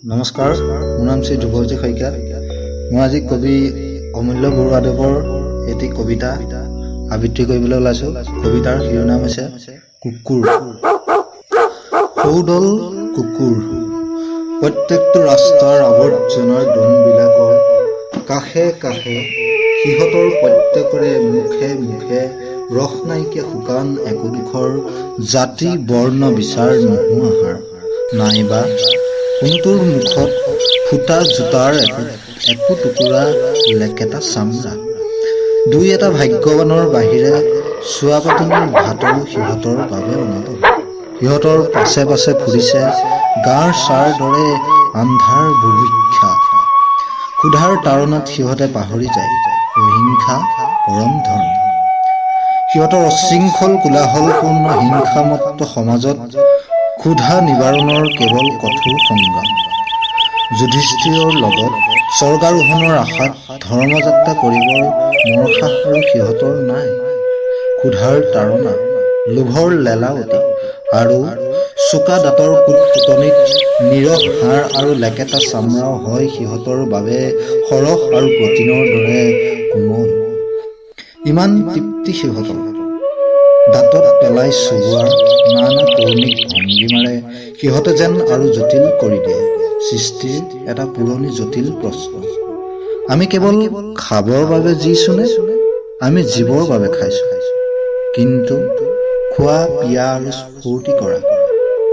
নমস্কাৰ, মোৰ নাম শ্ৰী ধ্ৰুৱজ্যোতি শইকীয়া। মই আজি কবি অমূল্য বৰুৱাদেৱৰ এটি কবিতা আবৃত্তি কৰিবলৈ ওলাইছোঁ। কবিতাৰ শিৰোনাম হৈছে কুকুৰ। সৌদল কুকুৰ, প্ৰত্যেকটো ৰাস্তাৰ আৱৰ্জনাৰ দোনবিলাকৰ কাষে কাষে সিহঁতৰ প্ৰত্যেকৰে মুখে মুখে ৰস নাইকিয়া শুকান একোডোখৰ জাতি বৰ্ণ বিচাৰ নোহোৱা হাৰ, নাইবা কোনোটোৰ মুখত ফুটা জোতাৰ একো টুকুৰা লেকেটা চামৰা। দুই এটা ভাগ্যৱানৰ বাহিৰে চোৱাপাতনিৰ ভাতৰো সিহঁতৰ বাবে অনাদৰ। সিহঁতৰ পাছে পাছে ফুৰিছে গাঁৰ চাৰ দৰে আন্ধাৰ বুভুক্ষা। ক্ষুধাৰ তাৰণাত সিহঁতে পাহৰি যায় অহিংসা পৰম ধৰ্ম। সিহঁতৰ অশৃংখল কোলাহলপূৰ্ণ হিংসামত্ত সমাজত ক্ষুধা নিবাৰণৰ কেৱল কঠোৰ সংগ্ৰাম। যুধিষ্ঠিৰৰ লগত স্বৰ্গাৰোহণৰ আশাত ধৰ্মযাত্ৰা কৰিবৰ মৰসাহ আৰু সিহঁতৰ নাই। ক্ষুধাৰ তাৰণা, লোভৰ লেলাৱতী আৰু চোকা দাঁতৰ কুটকুটনিত নিৰহ হাড় আৰু লেকেটা চামৰাও হয় সিহঁতৰ বাবে সৰহ আৰু প্ৰটিনৰ দৰে কোমল। ইমান তৃপ্তি সিহঁতৰ দাঁতত পেলাই চুবোৱাৰ নানা কৌণিক ভংগীমাৰে সিহঁতে যেন আৰু জটিল কৰি দিয়ে সৃষ্টিৰ এটা পুৰণি জটিল প্ৰশ্ন। আমি কেৱল খাবৰ বাবে জীছোনে? আমি জীৱৰ বাবে খাইছো। কিন্তু খোৱা পিয়া আৰু ফূৰ্তি কৰা,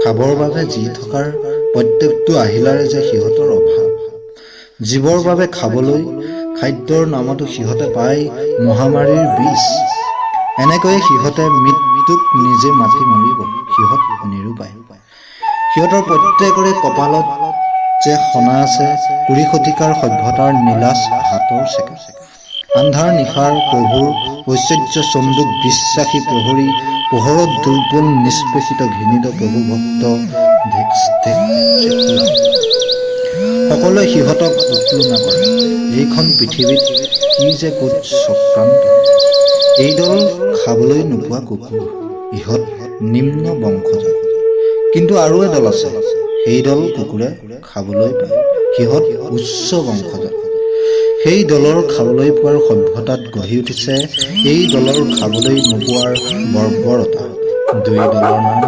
খাবৰ বাবে জি থকাৰ প্ৰত্যেকটো আহিলাৰে যে সিহঁতৰ অভাৱ। জীৱৰ বাবে খাবলৈ খাদ্যৰ নামতো সিহঁতে পায় মহামাৰীৰ বিষ। এনেকৈয়ে সিহঁতে মৃত্যুক নিজে মাতি মৰিব, সিহঁত নিৰুপায়। সিহঁতৰ প্ৰত্যেকৰে কপালত যে সনা আছে কুৰি শতিকাৰ সভ্যতাৰ নীলাজ হাতৰ চেকা। আন্ধাৰ নিশাৰ প্ৰভুৰ ঐশ্বৰ্য চন্দুক বিশ্বাসী প্ৰহৰী পোহৰত দুৰ্বল নিষ্পেষিত ঘৃণিত প্ৰভু ভক্ত সকলোৱে সিহঁতক উৎপ্লুঙা কৰে। এইখন পৃথিৱীত কি যে কোট চক্ৰান্ত। এইদল খাবলৈ নোপোৱা কুকুৰ, ইহঁত নিম্ন বংশজাত। কিন্তু আৰু এদল আছে, সেইদল কুকুৰে খাবলৈ পায়, সিহঁত উচ্চ বংশজাত। সেই দলৰ খাবলৈ পোৱাৰ সভ্যতাত গঢ়ি উঠিছে এই দলৰ খাবলৈ নোপোৱাৰ বৰ্বৰতা। দুই দলৰ নাম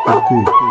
কুকুৰ।